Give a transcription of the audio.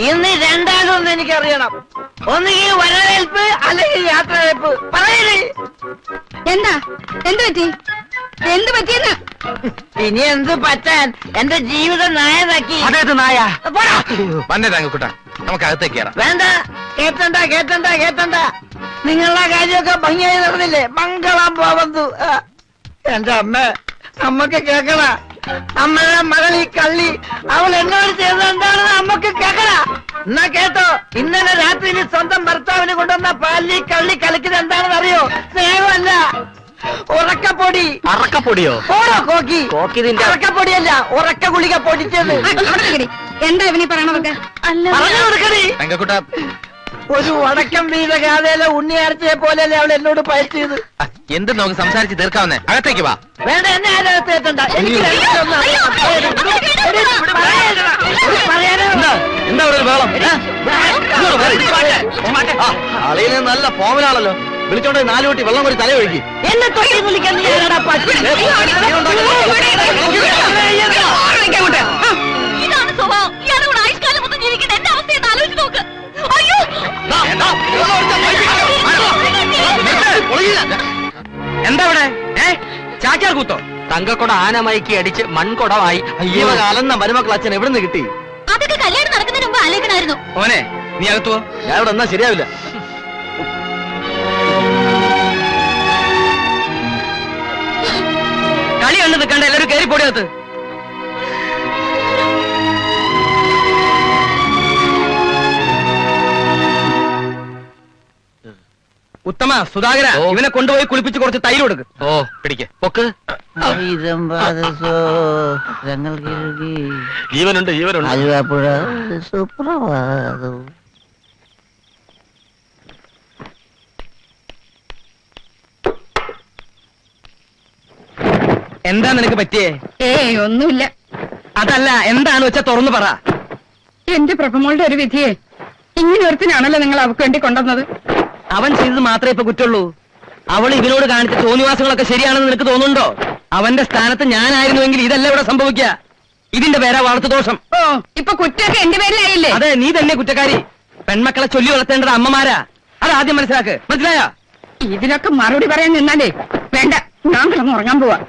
ഇന്ന് രണ്ടാമതൊന്നും എനിക്കറിയണം. ഒന്നുകിൽ വരവേൽപ്പ് അല്ലെങ്കിൽ യാത്രവേൽപ്പ്. പറയണേ എന്താ? എന്ത് പറ്റി? എന്ത് പറ്റിയെന്ന്? ഇനി എന്ത് പറ്റാൻ? എന്റെ ജീവിതം നായനാക്കി. അതേത് നായ? വന്നേ തങ്കക്കുട്ട, നമുക്ക് അകത്തേക്ക് കയറാം. വേണ്ട, കേട്ടണ്ട കേട്ടണ്ട കേട്ടണ്ട. നിങ്ങളുടെ കാര്യമൊക്കെ ഭംഗിയായി നടന്നില്ലേ? മംഗളം പോവന്തു. എന്റെ അമ്മക്ക് കേക്കണ. അമ്മയുടെ മകൾ ഈ കള്ളി അവൾ എന്നോട് ചെയ്തത് എന്താണെന്ന് അമ്മക്ക് കേക്കണ. എന്നാ കേട്ടോ, ഇന്നലെ രാത്രി സ്വന്തം ഭർത്താവിന് കൊണ്ടുവന്ന പാലി കള്ളി കളിക്കുന്നത് എന്താണെന്ന് അറിയോ? സ്നേഹമല്ല, ഉറക്കപ്പൊടി. അറക്കപ്പൊടിയോ? ഓടോ കോക്കി. കോക്കിതിന്റെ ഉറക്കപ്പൊടിയല്ല, ഉറക്ക ഗുളിക പൊടിച്ചത്. എന്താ ഇവനീ പറയണതൊക്കെ? പറഞ്ഞു കൊടുക്കണേ. തങ്കക്കുട്ട, ഒരു വടക്കം വീത ഗാഥയിലെ ഉണ്ണിയാർച്ചയെ പോലെയല്ലേ അവൾ എന്നോട് പയറ്റിയത്. എന്ത് നമുക്ക് സംസാരിച്ച് തീർക്കാവുന്നേ? അകത്തേക്ക് വാ. വേണ്ട, എന്നെ ആരോഗ്യത്തേറ്റണ്ട. എനിക്ക് എന്താ ഒരു വേളം? അളിയന് നല്ല ഫോമിലാണല്ലോ. വിളിച്ചോണ്ട് 4 കുട്ടി വെള്ളം കൂടി തല ഒഴുകി. എന്നെ തൊട്ടി വിളിക്കാൻ നീ ആരാടാ പറ്റി? ഇതാണ് സ്വഭാവം. ഇയാളുടെ കൂടെ ആയുഷ്കാലം മൊത്തം ജീവിക്കുന്ന എന്റെ അവസ്ഥയെന്ന് ആലോചിച്ച് നോക്ക്. അയ്യോ, എന്താ ഇവിടെ? ചാക്യാർ കൂത്തോ? തങ്കക്കൊട ആനമയക്കി അടിച്ച് മൺകൊടമായി കാലന്ന മരുമക്കൾ അച്ഛൻ എവിടെ നിന്ന് കിട്ടി? അതൊക്കെ കല്യാണം നടക്കുന്നതിന് മുമ്പ് ആലോചിക്കണമായിരുന്നു. ഓനെ നീ അകത്തുവോ? ഞാൻ ഇവിടെ എന്നാ ശരിയാവില്ല. കളി കണ്ടു നിൽക്കണ്ട, എല്ലാവരും കയറി പൊടിയകത്ത്. ഉത്തമ, സുധാകര, ഇവനെ കൊണ്ടുപോയി കുളിപ്പിച്ച് കുറച്ച് തൈര് കൊടുക്ക്. ഓ, പിടിക്ക്, പൊക്ക്. ജീവനുണ്ട്, ജീവനുണ്ട്. ആലുവാപ്പുഴ സുപ്രഭാതം. എന്താ നിനക്ക് പറ്റിയേ? ഒന്നുമില്ല. അതല്ല, എന്താന്ന് വെച്ചാ തുറന്നു പറ. എന്റെ പ്രഭമോളുടെ ഒരു വിധിയെ ഇങ്ങനെ ഒരുത്തിനാണല്ലോ നിങ്ങൾ അവർക്ക് വേണ്ടി കൊണ്ടുവന്നത്. അവൻ ചെയ്തത് മാത്രമേ ഇപ്പൊ കുറ്റുള്ളൂ. അവൾ ഇവനോട് കാണിച്ച തോന്നിവാസങ്ങളൊക്കെ ശരിയാണെന്ന് നിനക്ക് തോന്നുന്നുണ്ടോ? അവന്റെ സ്ഥാനത്ത് ഞാനായിരുന്നുവെങ്കിൽ ഇതല്ല ഇവിടെ സംഭവിക്കുക. ഇതിന്റെ പേരാ വളർത്തു ദോഷം. ഓ, ഇപ്പൊ കുറ്റമൊക്കെ എന്റെ പേരിലായില്ലേ? അതെ, നീ തന്നെ കുറ്റക്കാരി. പെൺമക്കളെ ചൊല്ലി വളർത്തേണ്ടത് അമ്മമാരാ. അത് ആദ്യം മനസ്സിലാക്ക്. മനസ്സിലായോ? ഇതിനൊക്കെ മറുപടി പറയാൻ നിന്നാലേ വേണ്ട, ഞാൻ കിടന്ന് ഉറങ്ങാൻ പോവാ.